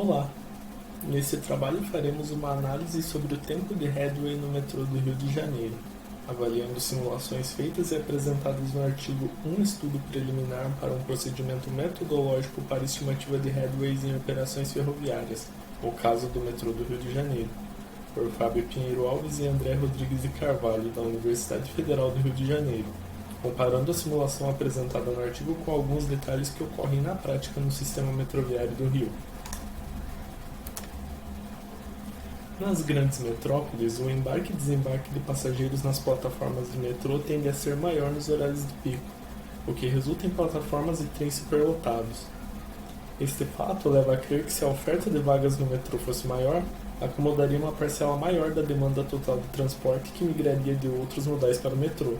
Olá! Nesse trabalho faremos uma análise sobre o tempo de headway no metrô do Rio de Janeiro, avaliando simulações feitas e apresentadas no artigo Um estudo preliminar para um procedimento metodológico para estimativa de headways em operações ferroviárias, o caso do metrô do Rio de Janeiro, por Fábio Pinheiro Alves e André Rodrigues de Carvalho, da Universidade Federal do Rio de Janeiro, comparando a simulação apresentada no artigo com alguns detalhes que ocorrem na prática no sistema metroviário do Rio. Nas grandes metrópoles, o embarque e desembarque de passageiros nas plataformas de metrô tende a ser maior nos horários de pico, o que resulta em plataformas e trens superlotados. Este fato leva a crer que se a oferta de vagas no metrô fosse maior, acomodaria uma parcela maior da demanda total de transporte que migraria de outros modais para o metrô.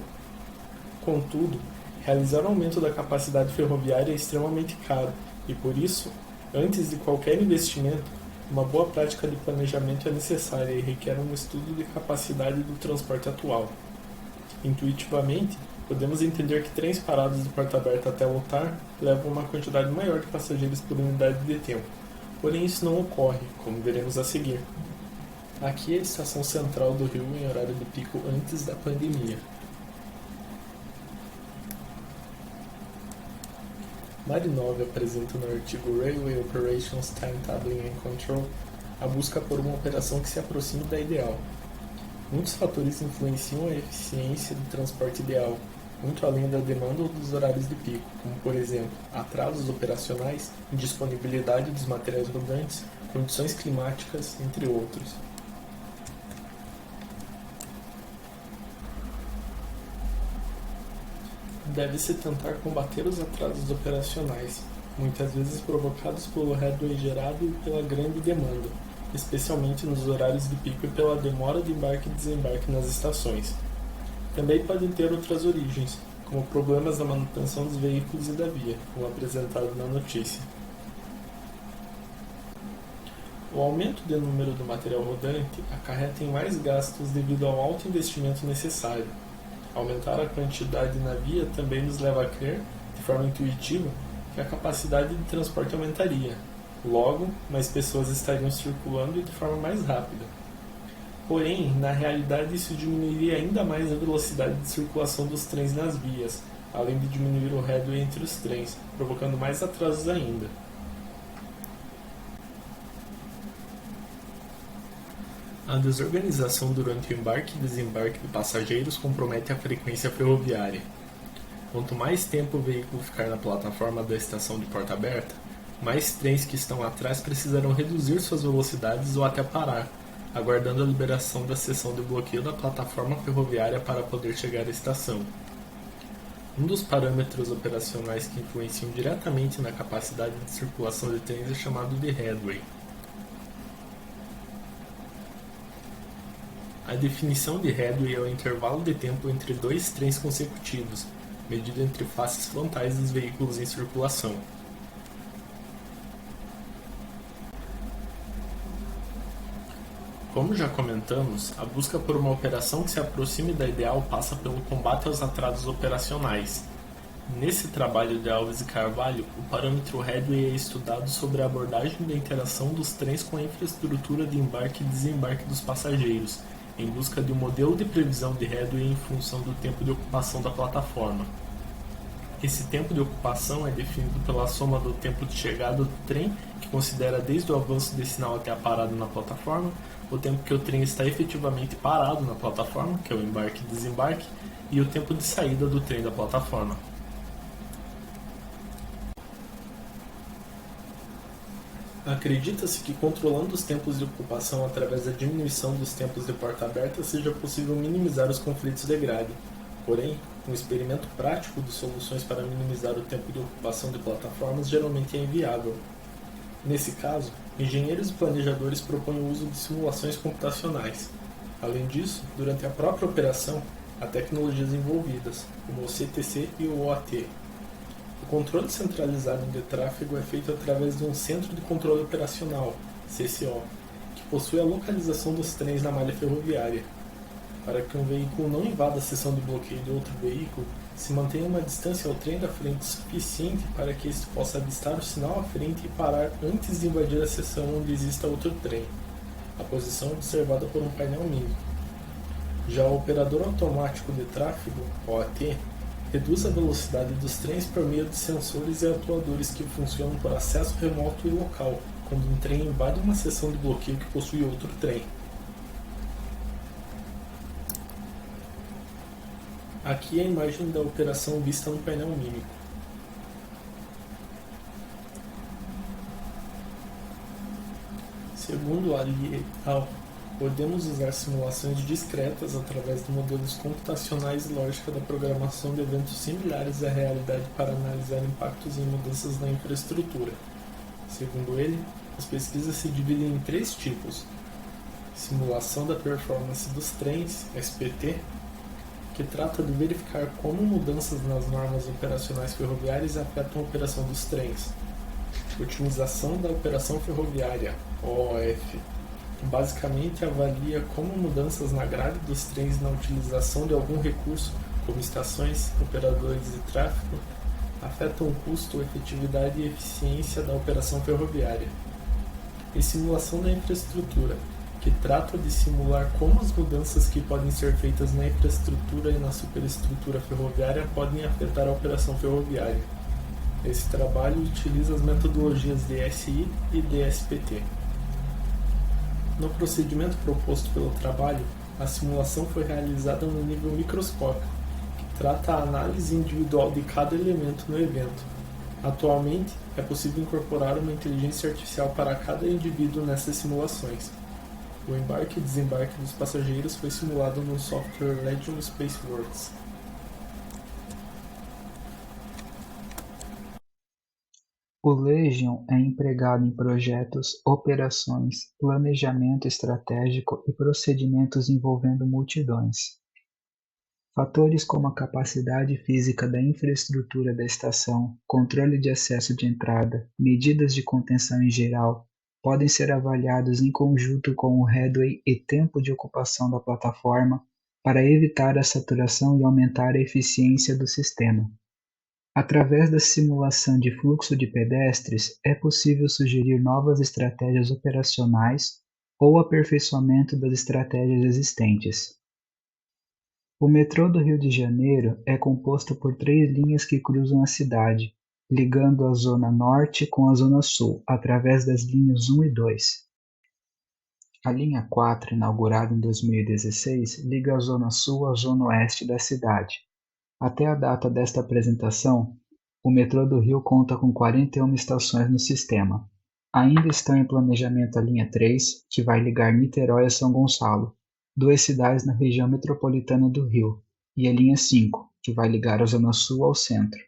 Contudo, realizar o aumento da capacidade ferroviária é extremamente caro e, por isso, antes de qualquer investimento, uma boa prática de planejamento é necessária e requer um estudo de capacidade do transporte atual. Intuitivamente, podemos entender que trens parados de porta aberta até lotar levam uma quantidade maior de passageiros por unidade de tempo, porém isso não ocorre, como veremos a seguir. Aqui é a estação central do Rio em horário de pico antes da pandemia. Marinov apresenta no artigo Railway Operations Timetabling and Control a busca por uma operação que se aproxime da ideal. Muitos fatores influenciam a eficiência do transporte ideal, muito além da demanda ou dos horários de pico, como por exemplo, atrasos operacionais, indisponibilidade dos materiais rodantes, condições climáticas, entre outros. Deve-se tentar combater os atrasos operacionais, muitas vezes provocados pelo headway gerado e pela grande demanda, especialmente nos horários de pico e pela demora de embarque e desembarque nas estações. Também podem ter outras origens, como problemas na manutenção dos veículos e da via, como apresentado na notícia. O aumento do número do material rodante acarreta em mais gastos devido ao alto investimento necessário. Aumentar a quantidade na via também nos leva a crer, de forma intuitiva, que a capacidade de transporte aumentaria. Logo, mais pessoas estariam circulando e de forma mais rápida. Porém, na realidade isso diminuiria ainda mais a velocidade de circulação dos trens nas vias, além de diminuir o headway entre os trens, provocando mais atrasos ainda. A desorganização durante o embarque e desembarque de passageiros compromete a frequência ferroviária. Quanto mais tempo o veículo ficar na plataforma da estação de porta aberta, mais trens que estão atrás precisarão reduzir suas velocidades ou até parar, aguardando a liberação da seção de bloqueio da plataforma ferroviária para poder chegar à estação. Um dos parâmetros operacionais que influenciam diretamente na capacidade de circulação de trens é chamado de headway. A definição de headway é o intervalo de tempo entre dois trens consecutivos, medido entre faces frontais dos veículos em circulação. Como já comentamos, a busca por uma operação que se aproxime da ideal passa pelo combate aos atrasos operacionais. Nesse trabalho de Alves e Carvalho, o parâmetro headway é estudado sobre a abordagem da interação dos trens com a infraestrutura de embarque e desembarque dos passageiros, em busca de um modelo de previsão de headway em função do tempo de ocupação da plataforma. Esse tempo de ocupação é definido pela soma do tempo de chegada do trem, que considera desde o avanço de sinal até a parada na plataforma, o tempo que o trem está efetivamente parado na plataforma, que é o embarque e desembarque, e o tempo de saída do trem da plataforma. Acredita-se que controlando os tempos de ocupação através da diminuição dos tempos de porta aberta seja possível minimizar os conflitos de grade. Porém, um experimento prático de soluções para minimizar o tempo de ocupação de plataformas geralmente é inviável. Nesse caso, engenheiros e planejadores propõem o uso de simulações computacionais. Além disso, durante a própria operação, há tecnologias envolvidas, como o CTC e o OAT. O controle centralizado de tráfego é feito através de um Centro de Controle Operacional, CCO, que possui a localização dos trens na malha ferroviária. Para que um veículo não invada a seção de bloqueio de outro veículo, Se mantém uma distância ao trem da frente suficiente para que este possa avistar o sinal à frente e parar antes de invadir a seção onde exista outro trem. A posição é observada por um painel mínimo. Já o operador automático de tráfego, OAT, reduz a velocidade dos trens por meio de sensores e atuadores que funcionam por acesso remoto e local, quando um trem invade uma seção de bloqueio que possui outro trem. Aqui é a imagem da operação vista no painel mímico. Segundo a Li et al., podemos usar simulações discretas através de modelos computacionais e lógica da programação de eventos similares à realidade para analisar impactos em mudanças na infraestrutura. Segundo ele, as pesquisas se dividem em 3 tipos: simulação da performance dos trens, SPT, que trata de verificar como mudanças nas normas operacionais ferroviárias afetam a operação dos trens; otimização da operação ferroviária, OOF, que basicamente avalia como mudanças na grade dos trens e na utilização de algum recurso, como estações, operadores de tráfego, afetam o custo, efetividade e eficiência da operação ferroviária; e simulação da infraestrutura, que trata de simular como as mudanças que podem ser feitas na infraestrutura e na superestrutura ferroviária podem afetar a operação ferroviária. Esse trabalho utiliza as metodologias DSI e DSPT. No procedimento proposto pelo trabalho, a simulação foi realizada no nível microscópico, que trata a análise individual de cada elemento no evento. Atualmente, é possível incorporar uma inteligência artificial para cada indivíduo nessas simulações. O embarque e desembarque dos passageiros foi simulado no software Legion Spaceworks. O Legion é empregado em projetos, operações, planejamento estratégico e procedimentos envolvendo multidões. Fatores como a capacidade física da infraestrutura da estação, controle de acesso de entrada, medidas de contenção em geral, podem ser avaliados em conjunto com o headway e tempo de ocupação da plataforma para evitar a saturação e aumentar a eficiência do sistema. Através da simulação de fluxo de pedestres, é possível sugerir novas estratégias operacionais ou aperfeiçoamento das estratégias existentes. O metrô do Rio de Janeiro é composto por 3 linhas que cruzam a cidade, ligando a Zona Norte com a Zona Sul, através das linhas 1 e 2. A linha 4, inaugurada em 2016, liga a Zona Sul à Zona Oeste da cidade. Até a data desta apresentação, o metrô do Rio conta com 41 estações no sistema. Ainda estão em planejamento a linha 3, que vai ligar Niterói a São Gonçalo, 2 cidades na região metropolitana do Rio, e a linha 5, que vai ligar a Zona Sul ao centro.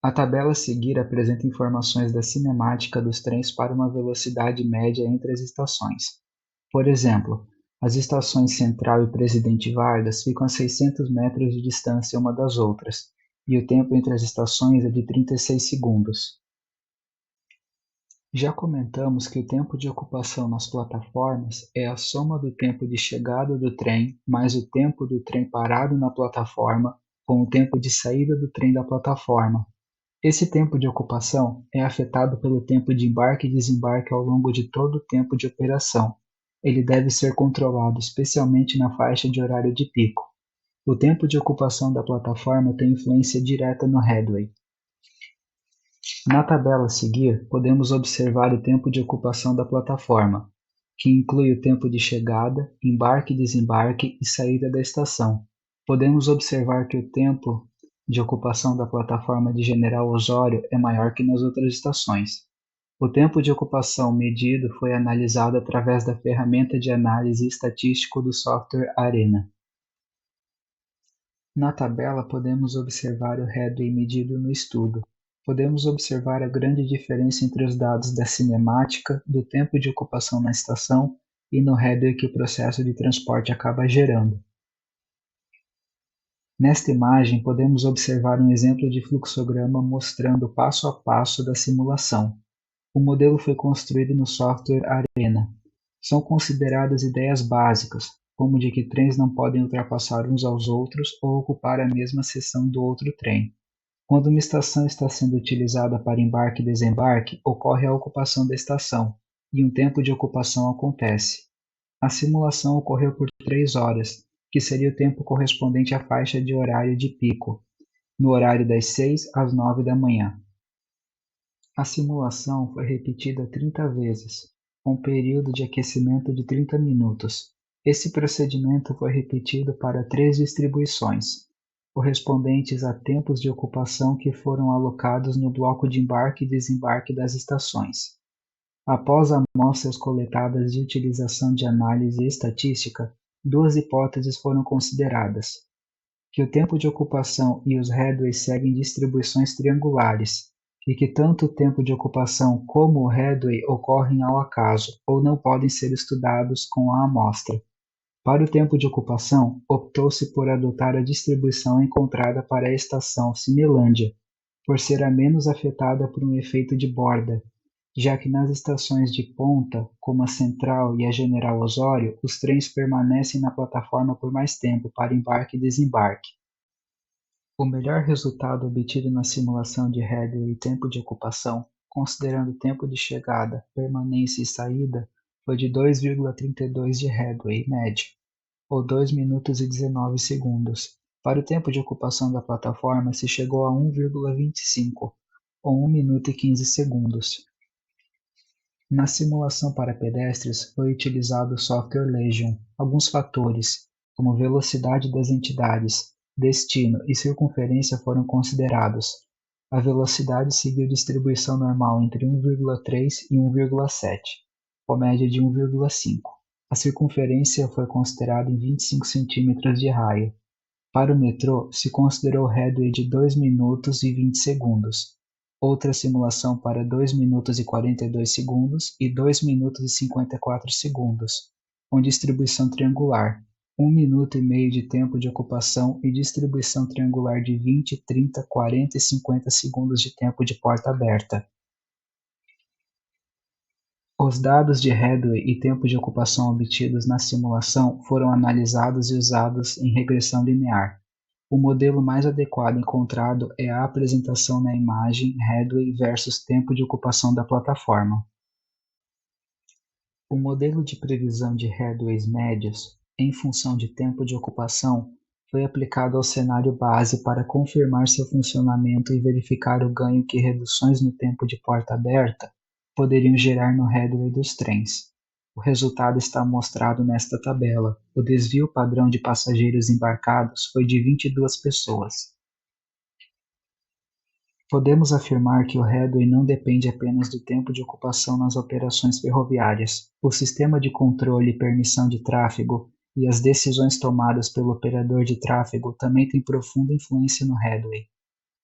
A tabela a seguir apresenta informações da cinemática dos trens para uma velocidade média entre as estações. Por exemplo, as estações Central e Presidente Vargas ficam a 600 metros de distância uma das outras, e o tempo entre as estações é de 36 segundos. Já comentamos que o tempo de ocupação nas plataformas é a soma do tempo de chegada do trem mais o tempo do trem parado na plataforma com o tempo de saída do trem da plataforma. Esse tempo de ocupação é afetado pelo tempo de embarque e desembarque ao longo de todo o tempo de operação. Ele deve ser controlado especialmente na faixa de horário de pico. O tempo de ocupação da plataforma tem influência direta no headway. Na tabela a seguir, podemos observar o tempo de ocupação da plataforma, que inclui o tempo de chegada, embarque, desembarque e saída da estação. Podemos observar que o tempo de ocupação da plataforma de General Osório é maior que nas outras estações. O tempo de ocupação medido foi analisado através da ferramenta de análise estatístico do software Arena. Na tabela podemos observar o headway medido no estudo. Podemos observar a grande diferença entre os dados da cinemática, do tempo de ocupação na estação e no headway que o processo de transporte acaba gerando. Nesta imagem, podemos observar um exemplo de fluxograma mostrando passo a passo da simulação. O modelo foi construído no software Arena. São consideradas ideias básicas, como de que trens não podem ultrapassar uns aos outros ou ocupar a mesma seção do outro trem. Quando uma estação está sendo utilizada para embarque e desembarque, ocorre a ocupação da estação, e um tempo de ocupação acontece. A simulação ocorreu por 3 horas, que seria o tempo correspondente à faixa de horário de pico, no horário das 6 às 9 da manhã. A simulação foi repetida 30 vezes, com um período de aquecimento de 30 minutos. Esse procedimento foi repetido para 3 distribuições, correspondentes a tempos de ocupação que foram alocados no bloco de embarque e desembarque das estações. Após amostras coletadas de utilização de análise estatística, 2 hipóteses foram consideradas: que o tempo de ocupação e os headways seguem distribuições triangulares, e que tanto o tempo de ocupação como o headway ocorrem ao acaso ou não podem ser estudados com a amostra. Para o tempo de ocupação, optou-se por adotar a distribuição encontrada para a estação Cinelândia, por ser a menos afetada por um efeito de borda, já que nas estações de ponta, como a Central e a General Osório, os trens permanecem na plataforma por mais tempo para embarque e desembarque. O melhor resultado obtido na simulação de headway e tempo de ocupação, considerando tempo de chegada, permanência e saída, foi de 2,32 de headway médio, ou 2 minutos e 19 segundos. Para o tempo de ocupação da plataforma se chegou a 1,25, ou 1 minuto e 15 segundos. Na simulação para pedestres foi utilizado o software Legion. Alguns fatores, como velocidade das entidades, destino e circunferência foram considerados. A velocidade seguiu distribuição normal entre 1,3 e 1,7, com média de 1,5. A circunferência foi considerada em 25 cm de raio. Para o metrô, se considerou headway de 2 minutos e 20 segundos. Outra simulação para 2 minutos e 42 segundos e 2 minutos e 54 segundos, com distribuição triangular, 1 minuto e meio de tempo de ocupação e distribuição triangular de 20, 30, 40 e 50 segundos de tempo de porta aberta. Os dados de headway e tempo de ocupação obtidos na simulação foram analisados e usados em regressão linear. O modelo mais adequado encontrado é a apresentação na imagem headway versus tempo de ocupação da plataforma. O modelo de previsão de headways médios, em função de tempo de ocupação, foi aplicado ao cenário base para confirmar seu funcionamento e verificar o ganho que reduções no tempo de porta aberta poderiam gerar no headway dos trens. O resultado está mostrado nesta tabela. O desvio padrão de passageiros embarcados foi de 22 pessoas. Podemos afirmar que o headway não depende apenas do tempo de ocupação nas operações ferroviárias. O sistema de controle e permissão de tráfego e as decisões tomadas pelo operador de tráfego também têm profunda influência no headway.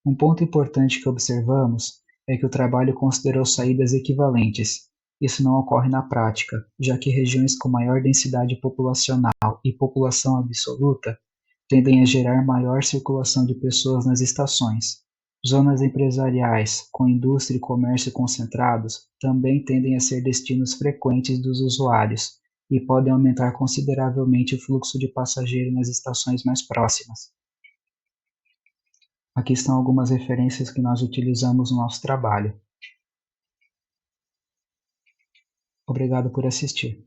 Um ponto importante que observamos é que o trabalho considerou saídas equivalentes. Isso não ocorre na prática, já que regiões com maior densidade populacional e população absoluta tendem a gerar maior circulação de pessoas nas estações. Zonas empresariais, com indústria e comércio concentrados, também tendem a ser destinos frequentes dos usuários e podem aumentar consideravelmente o fluxo de passageiro nas estações mais próximas. Aqui estão algumas referências que nós utilizamos no nosso trabalho. Obrigado por assistir.